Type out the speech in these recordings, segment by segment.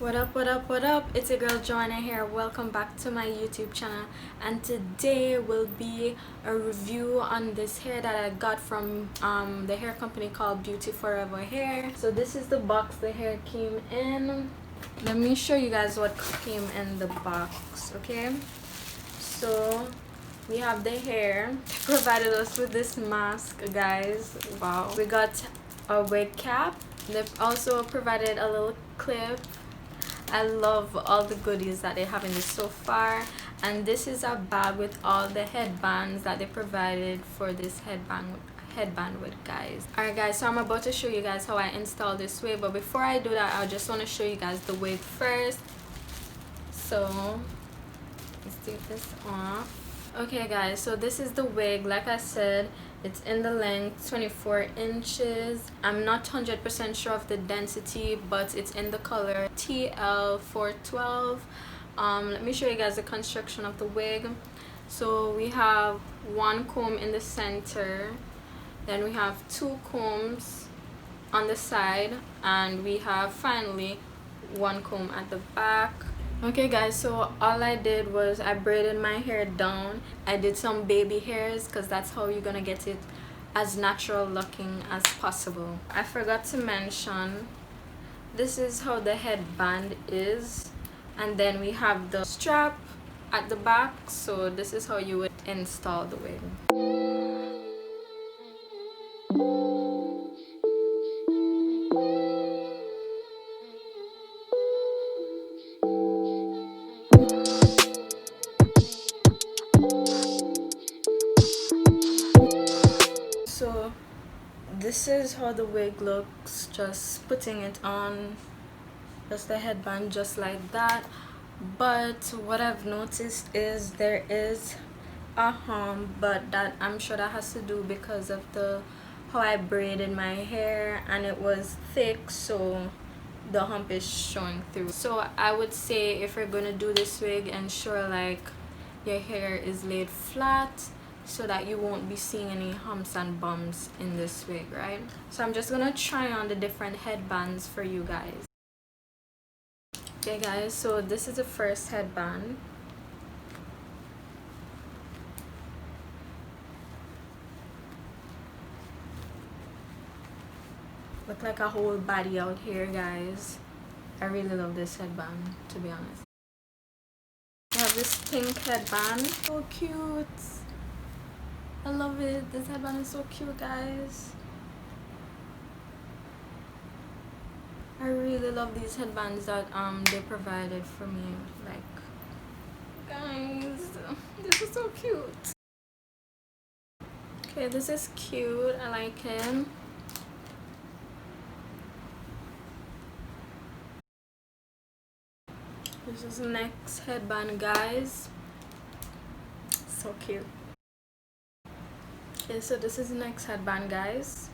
What up, what up, what up? It's your girl Joanna here. Welcome back to my YouTube channel, and today will be a review on this hair that I got from the hair company called Beautyforever Hair. So this is the box the hair came in. Let me show you guys what came in the box, okay? So we have the hair. They provided us with this mask, guys. Wow. We got a wig cap. They've also provided a little clip. I love all the goodies that they have in this so far, and this is a bag with all the headbands that they provided for this headband wig, guys. Alright guys, so I'm about to show you guys how I install this wig, but before I do that, I just want to show you guys the wig first. So let's take this off. Okay guys, so this is the wig. Like I said, it's in the length 24 inches. I'm not 100% sure of the density, but it's in the color TL412. Let me show you guys the construction of the wig. So we have one comb in the center, then we have two combs on the side, and we have finally one comb at the back. Okay guys, so all I did was I braided my hair down. I did some baby hairs because that's how you're gonna get it as natural looking as possible. I forgot to mention, this is how the headband is, and then we have the strap at the back. So this is how you would install the wig. So this is how the wig looks, just putting it on, just the headband just like that. But what I've noticed is there is a hump, but that I'm sure that has to do because of how I braided my hair and it was thick, so the hump is showing through. So I would say if you're gonna do this wig, ensure like your hair is laid flat so that you won't be seeing any humps and bumps in this wig, right? So I'm just gonna try on the different headbands for you guys. Okay guys, so this is the first headband. Look like a whole body out here, guys. I really love this headband, to be honest. I have this pink headband, so cute. I love it. This headband is so cute, guys. I really love these headbands that they provided for me. Like, guys, this is so cute. Okay, this is cute. I like it. This is the next headband, guys. So cute. Okay, so this is the next headband, guys.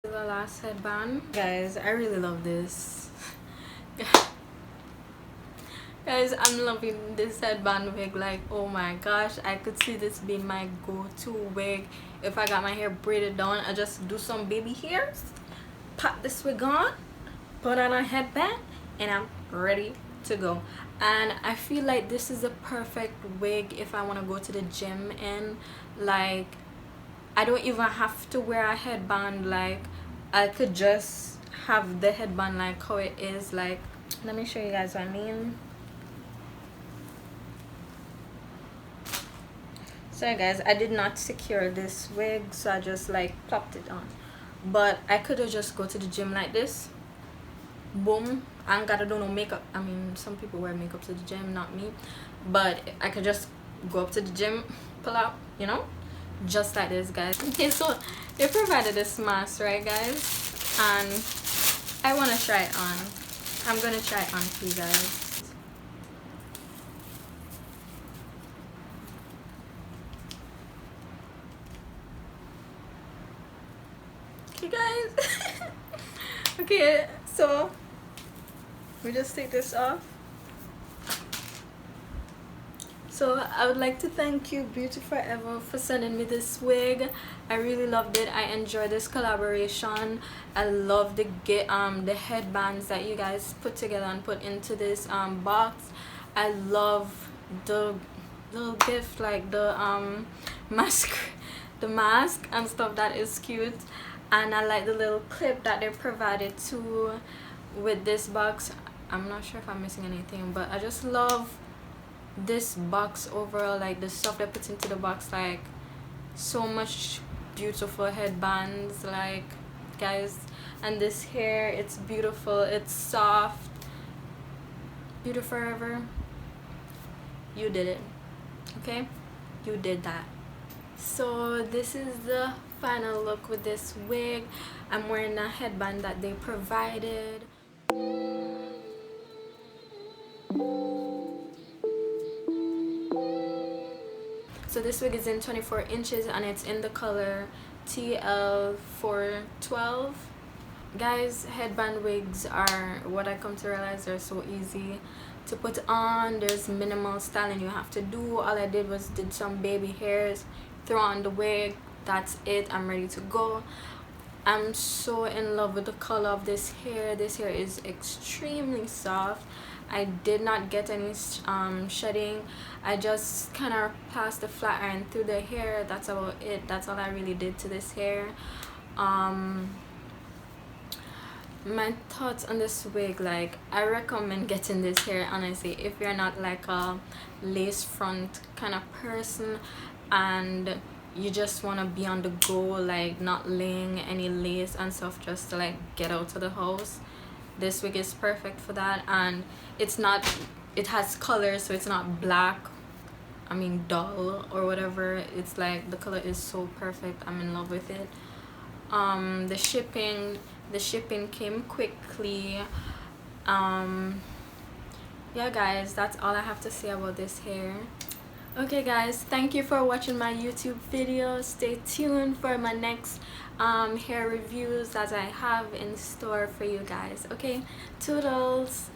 The last headband, guys. I really love this. Guys, I'm loving this headband wig. Like, oh my gosh, I could see this being my go-to wig if I got my hair braided down. I just do some baby hairs, pop this wig on, put on a headband, and I'm ready to go. And I feel like this is a perfect wig if I want to go to the gym in. Like, I don't even have to wear a headband. Like, I could just have the headband like how it is. Like, let me show you guys what I mean. Sorry guys, I did not secure this wig, so I just like plopped it on. But I could have just go to the gym like this. Boom. I ain't gotta do no makeup. I mean, some people wear makeup to the gym, not me. But I could just go up to the gym, pull out, you know, just like this, guys. Okay, so they provided this mask, right guys, and I want to try it on. I'm gonna try it on for you guys. Okay guys. Okay, so we just take this off. So I would like to thank you, Beauty Forever, for sending me this wig. I really loved it. I enjoyed this collaboration. I love the headbands that you guys put together and put into this box. I love the little gift, like the mask, the mask and stuff. That is cute. And I like the little clip that they provided too with this box. I'm not sure if I'm missing anything, but I just love this box overall, like the stuff they put into the box, like so much beautiful headbands, like, guys. And this hair, it's beautiful, it's soft. Beauty Forever, you did it, okay? You did that. So this is the final look with this wig. I'm wearing a headband that they provided. So this wig is in 24 inches and it's in the color TL412. Guys, headband wigs are what I come to realize they're so easy to put on. There's minimal styling you have to do. All I did was did some baby hairs, throw on the wig, that's it. I'm ready to go. I'm so in love with the color of this hair. This hair is extremely soft. I did not get any shedding. I just kind of passed the flat iron through the hair. That's about it. That's all I really did to this hair. My thoughts on this wig, like, I recommend getting this hair honestly if you're not like a lace front kind of person and you just want to be on the go, like not laying any lace and stuff just to like get out of the house. This wig is perfect for that. And it's not, it has color, so it's not black, I mean dull or whatever. It's like the color is so perfect. I'm in love with it. The shipping came quickly. Yeah guys, that's all I have to say about this hair. Okay guys, thank you for watching my YouTube video. Stay tuned for my next hair reviews that I have in store for you guys. Okay, toodles.